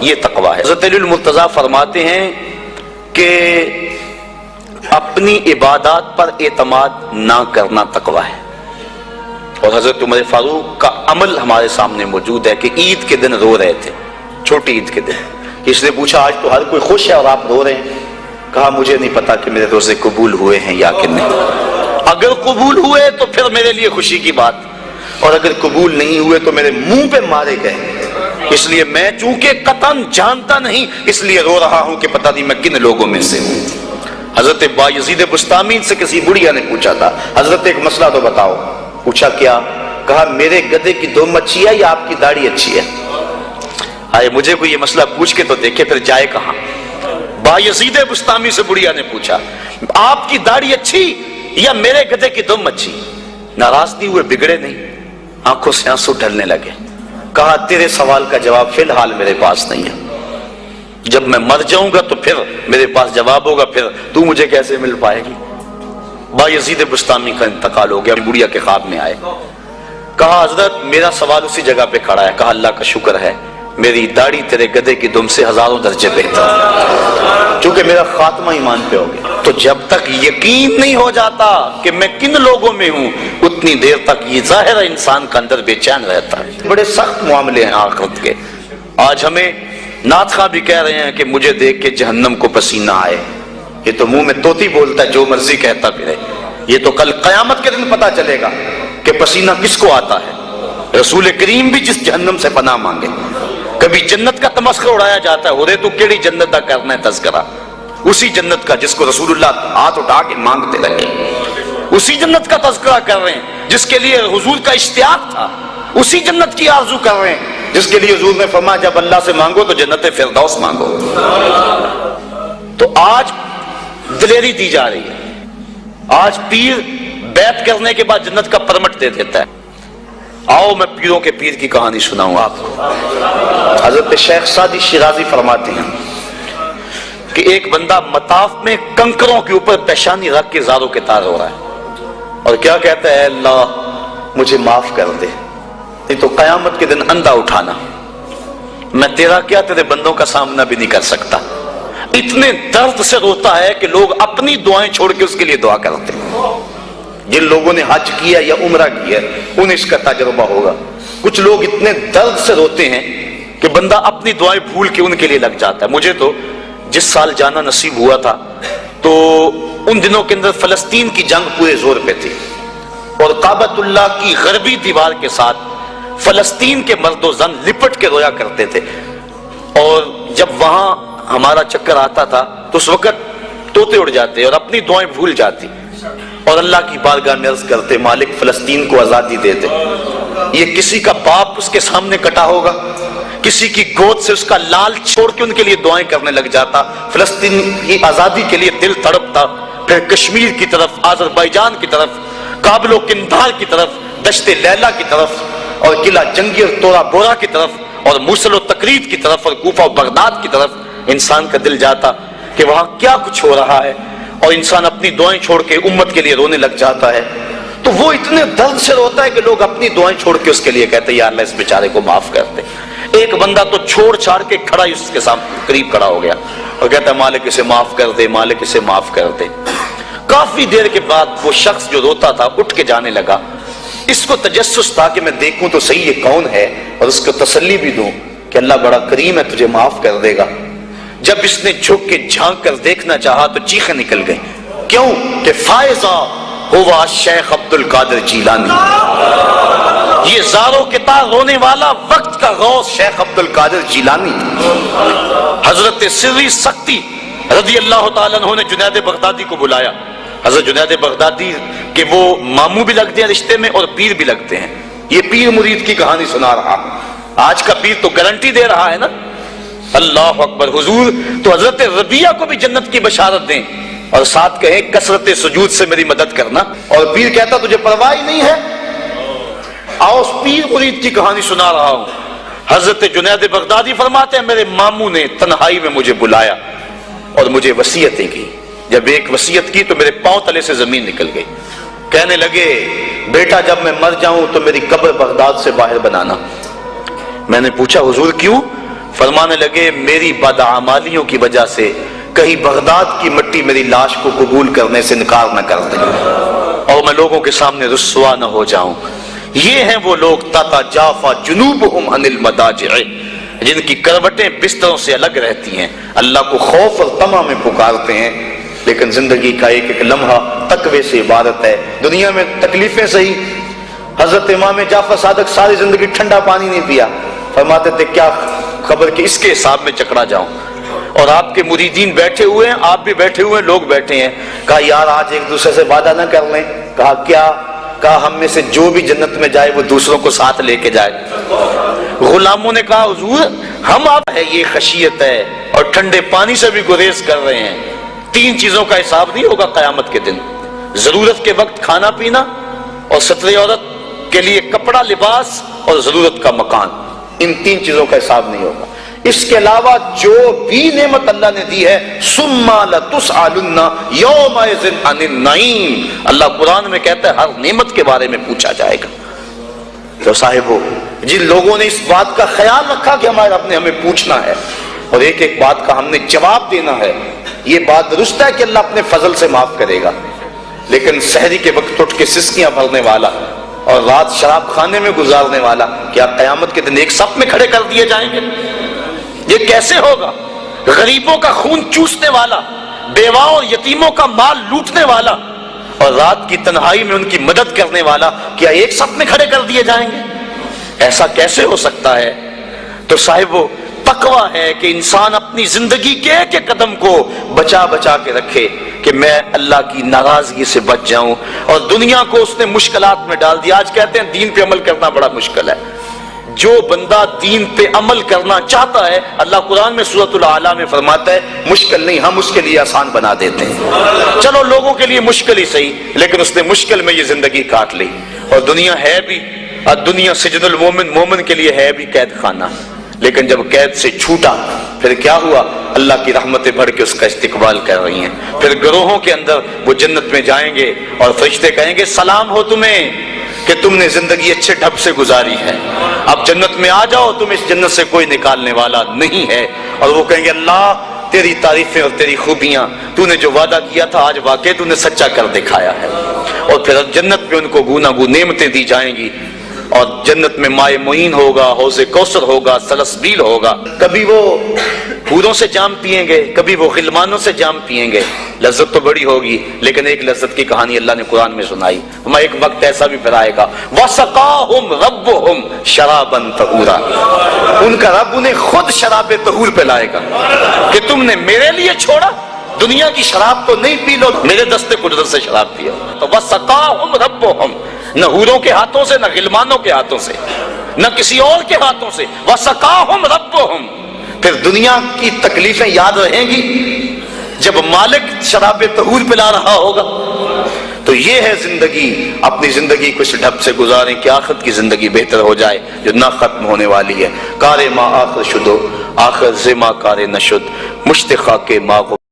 یہ تقویٰ ہے۔ حضرت علی المرتضیٰ فرماتے ہیں کہ اپنی عبادات پر اعتماد نہ کرنا تقویٰ ہے۔ اور حضرت عمر فاروق کا عمل ہمارے سامنے موجود ہے کہ عید کے دن رو رہے تھے، چھوٹی عید کے دن۔ اس نے پوچھا آج تو ہر کوئی خوش ہے اور آپ رو رہے ہیں؟ کہا مجھے نہیں پتا کہ میرے روزے قبول ہوئے ہیں یا کہ نہیں، اگر قبول ہوئے تو پھر میرے لیے خوشی کی بات، اور اگر قبول نہیں ہوئے تو میرے منہ پہ مارے گئے، اس لیے میں چونکہ قطعاً جانتا نہیں اس لیے رو رہا ہوں کہ پتہ نہیں میں کن لوگوں میں سے ہوں۔ حضرت بایزید بستامی سے کسی بڑھیا نے پوچھا تھا حضرت ایک مسئلہ تو بتاؤ۔ پوچھا کیا؟ کہا میرے گدھے کی دم اچھی ہے یا آپ کی داڑھی اچھی ہے؟ آئے مجھے کوئی یہ مسئلہ پوچھ کے تو دیکھے پھر جائے کہاں۔ بایزید بستامی سے بڑھیا نے پوچھا آپ کی داڑھی اچھی یا میرے گدھے کی دم اچھی؟ ناراض نہیں ہوئے، بگڑے نہیں، آنکھوں سے آنسو ڈھلنے لگے۔ کہا تیرے سوال کا جواب فی الحال میرے پاس نہیں ہے، جب میں مر جاؤں گا تو پھر میرے پاس جواب ہوگا، پھر تو مجھے کیسے مل پائے گی۔ بایزید بستامی کا انتقال ہو گیا، بڑھیا کے خواب میں آئے۔ کہا حضرت میرا سوال اسی جگہ پہ کھڑا ہے۔ کہا اللہ کا شکر ہے میری داڑھی تیرے گدھے کی دم سے ہزاروں درجے بہتر ہے، چونکہ میرا خاتمہ ایمان پہ ہو گیا۔ تو جب تک یقین نہیں ہو جاتا کہ میں کن لوگوں میں ہوں اتنی دیر تک یہ ظاہر انسان کا اندر بے چین رہتا ہے۔ بڑے سخت معاملے ہیں آخرت کے۔ آج ہمیں نعت خواہ بھی کہہ رہے ہیں کہ مجھے دیکھ کے جہنم کو پسینہ آئے، یہ تو منہ میں طوطی بولتا ہے جو مرضی کہتا پھرے، یہ تو کل قیامت کے دن پتا چلے گا کہ پسینہ کس کو آتا ہے۔ رسول کریم بھی جس جہنم سے پناہ مانگے۔ کبھی جنت کا تمسخر اڑایا جاتا ہے، ہو رہے تو کیڑی جنت کا کرنا ہے تذکرہ، اسی جنت کا جس کو رسول اللہ ہاتھ اٹھا کے مانگتے رہے، اسی جنت کا تذکرہ کر رہے ہیں جس کے لیے حضور کا اشتیاق تھا، اسی جنت کی آرزو کر رہے ہیں جس کے لیے حضور نے فرمایا جب اللہ سے مانگو تو جنت فردوس مانگو۔ تو آج دلیری دی جا رہی ہے، آج پیر بیعت کرنے کے بعد جنت کا پرمٹ دے دیتا ہے۔ آؤ میں پیروں کے پیر کی کہانی سناؤں آپ کو۔ حضرت شیخ سعدی شیرازی فرماتے ہیں کہ ایک بندہ مطاف میں کنکروں کے اوپر پیشانی رکھ کے زاروں کے تار ہو رہا ہے اور کیا کہتا ہے اللہ مجھے معاف کر دے، نہیں تو قیامت کے دن اندھا اٹھانا، میں تیرا کیا تیرے بندوں کا سامنا بھی نہیں کر سکتا۔ اتنے درد سے روتا ہے کہ لوگ اپنی دعائیں چھوڑ کے اس کے لیے دعا کرتے ہیں۔ جن لوگوں نے حج کیا یا عمرہ کیا انہیں اس کا تجربہ ہوگا۔ کچھ لوگ اتنے درد سے روتے ہیں کہ بندہ اپنی دعائیں بھول کے ان کے لیے لگ جاتا ہے۔ مجھے تو جس سال جانا نصیب ہوا تھا تو ان دنوں کے اندر فلسطین کی جنگ پورے زور پہ تھی اور کعبۃ اللہ کی غربی دیوار کے ساتھ فلسطین کے مرد و زن لپٹ کے رویا کرتے تھے، اور جب وہاں ہمارا چکر آتا تھا تو اس وقت طوطے اڑ جاتے اور اپنی دعائیں بھول جاتی اور اللہ کی بارگاہ میں عرض کرتے مالک فلسطین کو آزادی دے دے۔ یہ کسی کا باپ اس کے سامنے کٹا ہوگا، کسی کی گود سے اس کا لال چھوڑ کے ان کے لیے دعائیں کرنے لگ جاتا، فلسطین کی آزادی کے لیے دل تڑپتا، پھر کشمیر کی طرف، آذربائیجان کی طرف، کابل و قندھار کی طرف، دشت لیلا کی طرف اور قلعہ جنگی اور تورا بورا کی طرف اور موصل و تقرید کی طرف اور کوفہ و بغداد کی طرف انسان کا دل جاتا کہ وہاں کیا کچھ ہو رہا ہے، اور انسان اپنی دعائیں چھوڑ کے امت کے لیے رونے لگ جاتا ہے۔ تو وہ اتنے درد سے روتا ہے کہ لوگ اپنی دعائیں چھوڑ کے اس کے لیے کہتے ہیں یا اللہ اس بیچارے کو معاف کر دے۔ ایک بندہ تو چھوڑ چھاڑ کے کھڑا ہی اس کے سامنے قریب کھڑا ہو گیا اور کہتا ہے مالک اسے معاف کر دے، مالک اسے معاف کر دے۔ کافی دیر کے بعد وہ شخص جو روتا تھا اٹھ کے جانے لگا۔ اس کو تجسس تھا کہ میں دیکھوں تو صحیح یہ کون ہے اور اس کو تسلی بھی دوں کہ اللہ بڑا کریم ہے، تجھے معاف کر دے گا۔ جب اس نے جھک کے جھانک کر دیکھنا چاہا تو چیخیں نکل گئیں، کیوں کہ فائزہ ہوا شیخ عبد القادر جیلانی، یہ زاروں کے تار رونے والا وقت کا غوث شیخ عبد القادر جیلانی۔ حضرت سری سختی رضی اللہ تعالیٰ عنہ نے جنید بغدادی کو بلایا۔ حضرت جنید بغدادی کہ وہ ماموں بھی لگتے ہیں رشتے میں اور پیر بھی لگتے ہیں۔ یہ پیر مرید کی کہانی سنا رہا، آج کا پیر تو گارنٹی دے رہا ہے نا، اللہ اکبر حضور تو حضرت ربیہ کو بھی جنت کی بشارت دیں اور ساتھ کہیں کثرت سجود سے میری مدد کرنا، اور پیر کہتا تجھے پرواہ ہی نہیں ہے۔ آؤ اس پیر مرید کی کہانی سنا رہا ہوں۔ حضرت جنید بغدادی فرماتے ہیں میرے ماموں نے تنہائی میں مجھے بلایا اور مجھے وصیتیں کی۔ جب ایک وصیت کی تو میرے پاؤں تلے سے زمین نکل گئی۔ کہنے لگے بیٹا جب میں مر جاؤں تو میری قبر بغداد سے باہر بنانا۔ میں نے پوچھا حضور کیوں؟ فرمانے لگے میری بدعمالیوں کی وجہ سے کہیں بغداد کی مٹی میری لاش کو قبول کرنے سے انکار نہ کر دے اور میں لوگوں کے سامنے رسوا نہ ہو جاؤں۔ یہ ہیں وہ لوگ تتجافا جنوبہم عن المضاجع، جن کی کروٹیں بستروں سے الگ رہتی ہیں، اللہ کو خوف اور طمع میں پکارتے ہیں، لیکن زندگی کا ایک ایک لمحہ تقوی سے عبارت ہے۔ دنیا میں تکلیفیں صحیح، حضرت امام جعفر صادق ساری زندگی ٹھنڈا پانی نہیں پیا، فرماتے تھے کیا خبر کہ اس کے حساب میں چکرا جاؤں، اور آپ کے مریدین بیٹھے ہوئے ہیں، آپ بھی بیٹھے ہوئے ہیں، لوگ بیٹھے ہیں، کہا یار آج ایک دوسرے سے وعدہ نہ کر لیں، کہا کیا؟ کہا ہم میں سے جو بھی جنت میں جائے وہ دوسروں کو ساتھ لے کے جائے۔ غلاموں نے کہا حضور ہم آپ ہے، یہ خشیت ہے اور ٹھنڈے پانی سے بھی گریز کر رہے ہیں، 3 چیزوں کا حساب نہیں ہوگا قیامت کے دن، ضرورت کے وقت کھانا پینا، اور ستر عورت کے لیے کپڑا لباس، اور ضرورت کا مکان، ان 3 چیزوں کا حساب نہیں ہوگا۔ اس کے علاوہ جو بھی نعمت اللہ نے دی ہے ثم لتسألن یومئذ عن النعیم، اللہ قرآن میں کہتا ہے ہر نعمت کے بارے میں پوچھا جائے گا۔ تو صاحبو جن لوگوں نے اس بات کا خیال رکھا کہ ہمارے رب نے ہمیں پوچھنا ہے اور ایک ایک بات کا ہم نے جواب دینا ہے، یہ بات درست ہے کہ اللہ اپنے فضل سے معاف کرے گا، لیکن سحری کے وقت اٹھ کے سسکیاں بھرنے والا اور رات شراب خانے میں گزارنے والا کیا قیامت کے دن ایک صف میں کھڑے کر دیے جائیں گے؟ یہ کیسے ہوگا؟ غریبوں کا خون چوسنے والا، بیواؤں اور یتیموں کا مال لوٹنے والا اور رات کی تنہائی میں ان کی مدد کرنے والا کیا ایک صف میں کھڑے کر دیے جائیں گے؟ ایسا کیسے ہو سکتا ہے؟ تو صاحبو تقویٰ ہے کہ انسان اپنی زندگی کے ایک ایک قدم کو بچا بچا کے رکھے کہ میں اللہ کی ناراضگی سے بچ جاؤں، اور دنیا کو اس نے مشکلات میں ڈال دیا۔ آج کہتے ہیں دین پہ عمل کرنا بڑا مشکل ہے، جو بندہ دین پہ عمل کرنا چاہتا ہے اللہ قرآن میں سورۃ الاعلیٰ میں فرماتا ہے مشکل نہیں، ہم اس کے لیے آسان بنا دیتے ہیں۔ چلو لوگوں کے لیے مشکل ہی صحیح، لیکن اس نے مشکل میں یہ زندگی کاٹ لی، اور دنیا ہے بھی، دنیا سجن المومن، مومن کے لیے ہے بھی قید خانہ، لیکن جب قید سے چھوٹا پھر کیا ہوا؟ اللہ کی رحمتیں بڑھ کے اس کا استقبال کر رہی ہیں، پھر گروہوں کے اندر وہ جنت میں جائیں گے اور فرشتے کہیں گے سلام ہو تمہیں کہ تم نے زندگی اچھے ڈھب سے گزاری ہے، اب جنت میں آ جاؤ، تم اس جنت سے کوئی نکالنے والا نہیں ہے۔ اور وہ کہیں گے اللہ تیری تعریفیں اور تیری خوبیاں، تو نے جو وعدہ کیا تھا آج واقعی تو نے سچا کر دکھایا ہے، اور پھر جنت میں ان کو گوناگون نعمتیں دی جائیں گی، اور جنت میں مائے معین ہوگا، حوض کوثر ہوگا، سلسبیل ہوگا، کبھی وہ حوروں سے جام پیئیں گے، کبھی وہ غلمانوں سے جام پیئیں گے، لذت تو بڑی ہوگی، لیکن ایک لذت کی کہانی اللہ نے قرآن میں سنائی، ہمیں ایک وقت ایسا بھی پھر آئے گا وَسَقَاهُمْ رَبُّهُمْ شَرَابًا طَهُورًا، ان کا رب انہیں خود شراب طہور پلائے گا کہ تم نے میرے لیے چھوڑا، دنیا کی شراب تو نہیں پی لو، میرے دست قدرت سے شراب پیو۔ تو وَسَقَاهُمْ رَبُّهُمْ، نہ حوروں کے ہاتھوں سے، نہ غلمانوں کے ہاتھوں سے، نہ کسی اور کے ہاتھوں سے، وَسَقَاهُمْ رَبُّهُمْ۔ پھر دنیا کی تکلیفیں یاد رہیں گی جب مالک شراب طہور پلا رہا ہوگا۔ تو یہ ہے زندگی، اپنی زندگی کو اس ڈھب سے گزاریں کہ آخرت کی زندگی بہتر ہو جائے جو نہ ختم ہونے والی ہے۔ کار ما آخر شدو آخر زما کار نشد، مشتخا کے ما